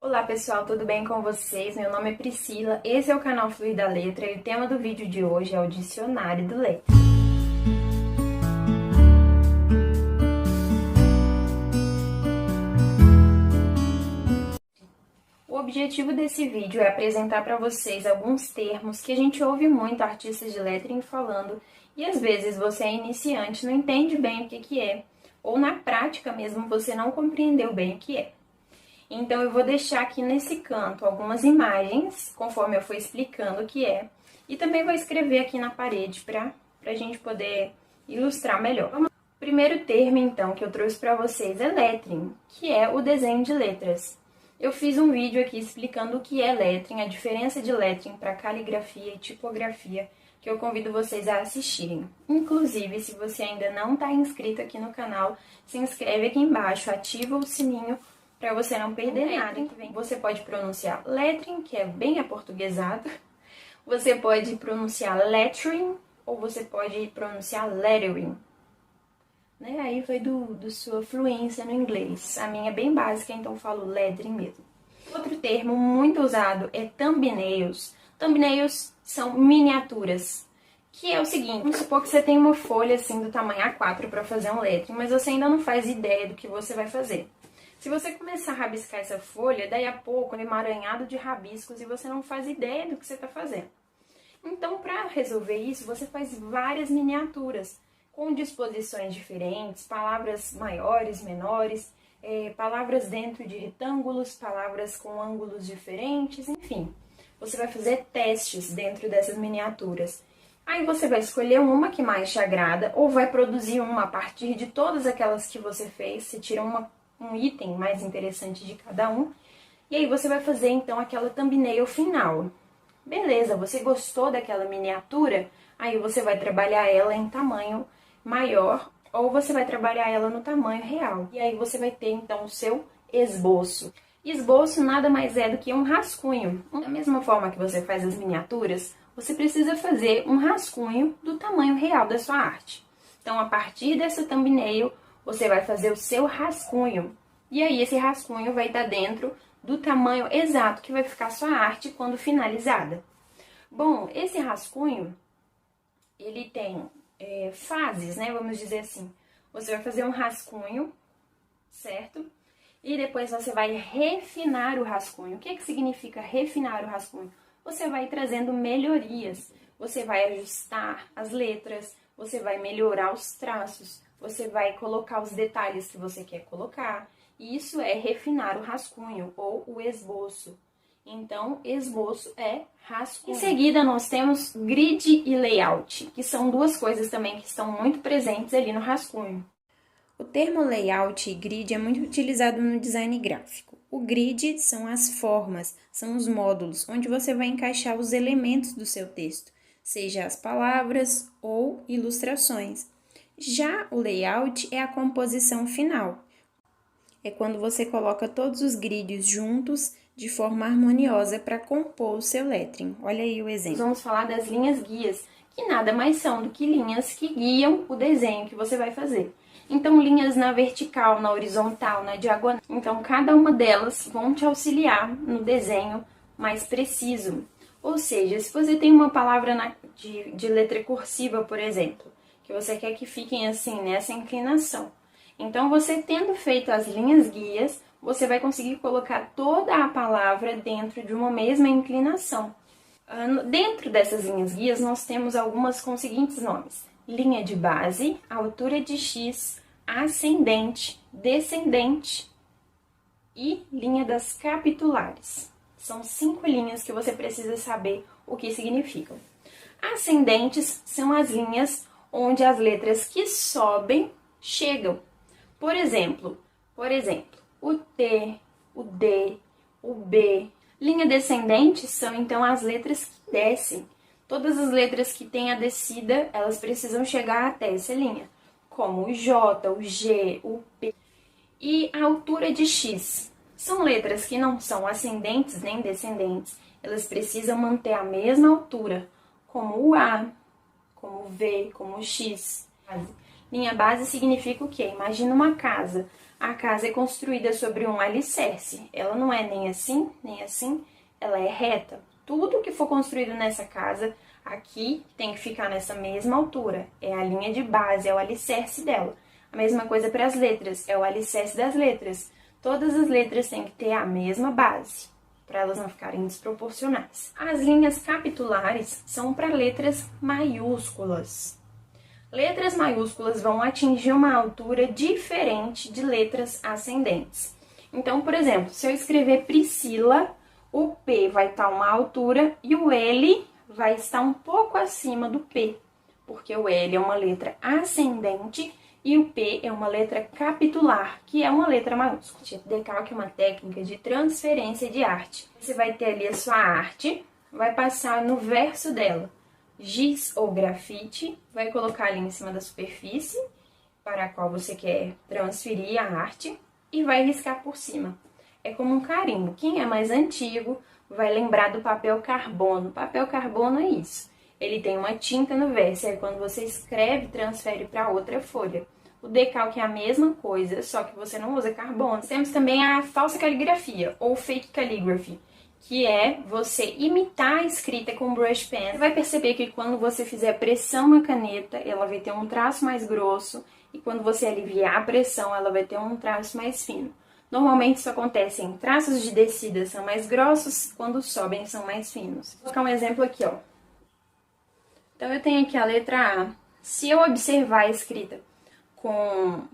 Olá pessoal, tudo bem com vocês? Meu nome é Priscila, esse é o canal Fluir da Letra e o tema do vídeo de hoje é o Dicionário do Letra. O objetivo desse vídeo é apresentar para vocês alguns termos que a gente ouve muito artistas de lettering falando e às vezes você é iniciante, não entende bem o que é, ou na prática mesmo você não compreendeu bem o que é. Então, eu vou deixar aqui nesse canto algumas imagens, conforme eu for explicando o que é. E também vou escrever aqui na parede para a gente poder ilustrar melhor. O primeiro termo, então, que eu trouxe para vocês é lettering, que é o desenho de letras. Eu fiz um vídeo aqui explicando o que é lettering, a diferença de lettering para caligrafia e tipografia, que eu convido vocês a assistirem. Inclusive, se você ainda não está inscrito aqui no canal, se inscreve aqui embaixo, ativa o sininho para você não perder nada. Você pode pronunciar lettering, que é bem aportuguesado. Você pode pronunciar lettering ou você pode pronunciar lettering. Né? Aí vai do sua fluência no inglês. A minha é bem básica, então eu falo lettering mesmo. Outro termo muito usado é thumbnails. Thumbnails são miniaturas. Que é o seguinte, vamos supor que você tem uma folha assim do tamanho A4 para fazer um lettering, mas você ainda não faz ideia do que você vai fazer. Se você começar a rabiscar essa folha, daí a pouco é um emaranhado de rabiscos e você não faz ideia do que você está fazendo. Então, para resolver isso, você faz várias miniaturas, com disposições diferentes, palavras maiores, menores, palavras dentro de retângulos, palavras com ângulos diferentes, enfim. Você vai fazer testes dentro dessas miniaturas. Aí você vai escolher uma que mais te agrada, ou vai produzir uma a partir de todas aquelas que você fez, você tira um item mais interessante de cada um, e aí você vai fazer então aquela thumbnail final. Beleza, você gostou daquela miniatura? Aí você vai trabalhar ela em tamanho maior, ou você vai trabalhar ela no tamanho real. E aí você vai ter então o seu esboço. Esboço nada mais é do que um rascunho. Da mesma forma que você faz as miniaturas, você precisa fazer um rascunho do tamanho real da sua arte. Então, a partir dessa thumbnail, você vai fazer o seu rascunho. E aí, esse rascunho vai estar dentro do tamanho exato que vai ficar a sua arte quando finalizada. Bom, esse rascunho, ele tem fases, né? Vamos dizer assim. Você vai fazer um rascunho, certo? E depois você vai refinar o rascunho. O que significa refinar o rascunho? Você vai trazendo melhorias. Você vai ajustar as letras, você vai melhorar os traços, você vai colocar os detalhes que você quer colocar. E isso é refinar o rascunho ou o esboço. Então, esboço é rascunho. Em seguida, nós temos grid e layout, que são duas coisas também que estão muito presentes ali no rascunho. O termo layout e grid é muito utilizado no design gráfico. O grid são as formas, são os módulos, onde você vai encaixar os elementos do seu texto, seja as palavras ou ilustrações. Já o layout é a composição final. É quando você coloca todos os grids juntos de forma harmoniosa para compor o seu lettering. Olha aí o exemplo. Vamos falar das linhas guias, que nada mais são do que linhas que guiam o desenho que você vai fazer. Então, linhas na vertical, na horizontal, na diagonal. Então, cada uma delas vão te auxiliar no desenho mais preciso. Ou seja, se você tem uma palavra de letra cursiva, por exemplo, que você quer que fiquem assim, nessa inclinação. Então, você tendo feito as linhas guias, você vai conseguir colocar toda a palavra dentro de uma mesma inclinação. Dentro dessas linhas guias, nós temos algumas com os seguintes nomes: linha de base, altura de X, ascendente, descendente e linha das capitulares. São 5 linhas que você precisa saber o que significam. Ascendentes são as linhas onde as letras que sobem chegam. Por exemplo, o T, o D, o B. Linha descendente são então as letras que descem. Todas as letras que têm a descida, elas precisam chegar até essa linha, como o J, o G, o P. E a altura de X são letras que não são ascendentes nem descendentes, elas precisam manter a mesma altura, como o A, como o V, como o X. Linha base significa o quê? Imagina uma casa. a casa é construída sobre um alicerce. Ela não é nem assim, ela é reta. Tudo que for construído nessa casa, aqui tem que ficar nessa mesma altura. É a linha de base, é o alicerce dela. A mesma coisa para as letras, é o alicerce das letras. Todas as letras têm que ter a mesma base, para elas não ficarem desproporcionais. As linhas capitulares são para letras maiúsculas. Letras maiúsculas vão atingir uma altura diferente de letras ascendentes. Então, por exemplo, se eu escrever Priscila, o P vai estar uma altura e o L vai estar um pouco acima do P, porque o L é uma letra ascendente e o P é uma letra capitular, que é uma letra maiúscula. Decalque é uma técnica de transferência de arte. Você vai ter ali a sua arte, vai passar no verso dela. Giz ou grafite, vai colocar ali em cima da superfície para a qual você quer transferir a arte e vai riscar por cima. É como um carimbo. Quem é mais antigo vai lembrar do papel carbono. Papel carbono é isso. Ele tem uma tinta no verso, aí quando você escreve, transfere para outra folha. O decalque é a mesma coisa, só que você não usa carbono. Temos também a falsa caligrafia, ou fake calligraphy, que é você imitar a escrita com brush pen. Você vai perceber que quando você fizer pressão na caneta, ela vai ter um traço mais grosso, e quando você aliviar a pressão, ela vai ter um traço mais fino. Normalmente isso acontece em traços de descida são mais grossos, quando sobem são mais finos. Vou colocar um exemplo aqui, ó. Então eu tenho aqui a letra A. Se eu observar a escrita com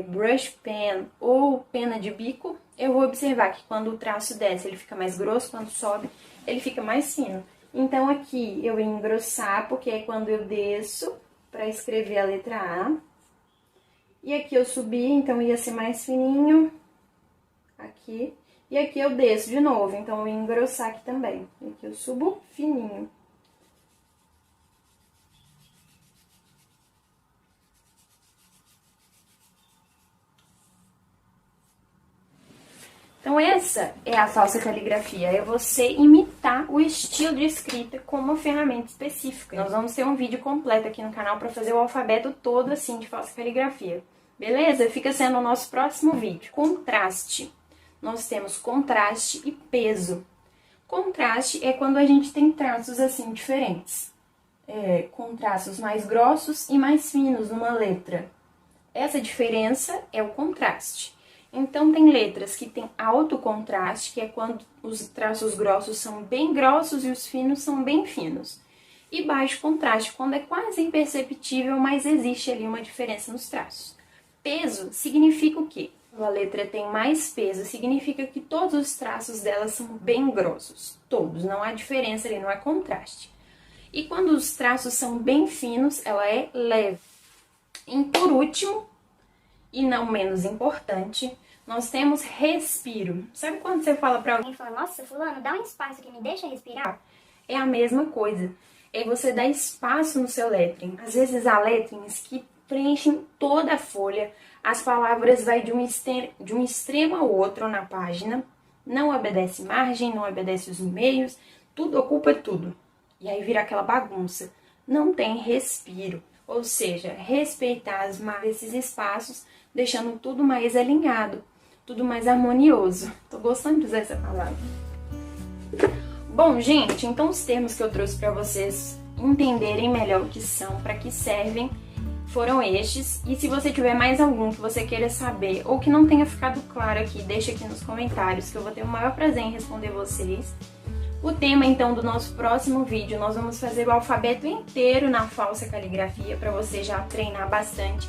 brush pen ou pena de bico, eu vou observar que quando o traço desce ele fica mais grosso, quando sobe ele fica mais fino. Então aqui eu ia engrossar, porque é quando eu desço para escrever a letra A. E aqui eu subi, então ia ser mais fininho, aqui. E aqui eu desço de novo, então eu ia engrossar aqui também. E aqui eu subo fininho. Então essa é a falsa caligrafia, é você imitar o estilo de escrita com uma ferramenta específica. Nós vamos ter um vídeo completo aqui no canal para fazer o alfabeto todo assim de falsa caligrafia. Beleza? Fica sendo o nosso próximo vídeo. Contraste. Nós temos contraste e peso. Contraste é quando a gente tem traços assim diferentes. Com traços mais grossos e mais finos numa letra. Essa diferença é o contraste. Então, tem letras que tem alto contraste, que é quando os traços grossos são bem grossos e os finos são bem finos. E baixo contraste, quando é quase imperceptível, mas existe ali uma diferença nos traços. Peso significa o quê? Quando a letra tem mais peso, significa que todos os traços dela são bem grossos. Todos, não há diferença ali, não há contraste. E quando os traços são bem finos, ela é leve. E por último, e não menos importante, nós temos respiro. Sabe quando você fala pra alguém, Fala, nossa, fulano, dá um espaço aqui, me deixa respirar? É a mesma coisa. É você dar espaço no seu lettering. Às vezes há letterings que preenchem toda a folha, as palavras vai de um extremo ao outro na página, não obedece margem, não obedece os meios, tudo ocupa tudo. E aí vira aquela bagunça. Não tem respiro. Ou seja, respeitar as margens desses espaços, deixando tudo mais alinhado, tudo mais harmonioso. Tô gostando de usar essa palavra. Bom, gente, então os termos que eu trouxe para vocês entenderem melhor o que são, para que servem, foram estes. E se você tiver mais algum que você queira saber ou que não tenha ficado claro aqui, deixa aqui nos comentários que eu vou ter o maior prazer em responder vocês. O tema, então, do nosso próximo vídeo, nós vamos fazer o alfabeto inteiro na falsa caligrafia, para você já treinar bastante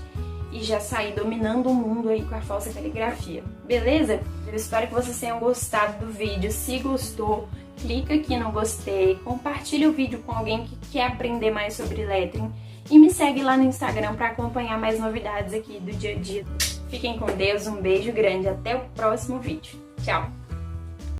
e já sair dominando o mundo aí com a falsa caligrafia, beleza? Eu espero que vocês tenham gostado do vídeo. Se gostou, clica aqui no gostei, compartilha o vídeo com alguém que quer aprender mais sobre lettering e me segue lá no Instagram para acompanhar mais novidades aqui do dia a dia. Fiquem com Deus, um beijo grande, até o próximo vídeo. Tchau!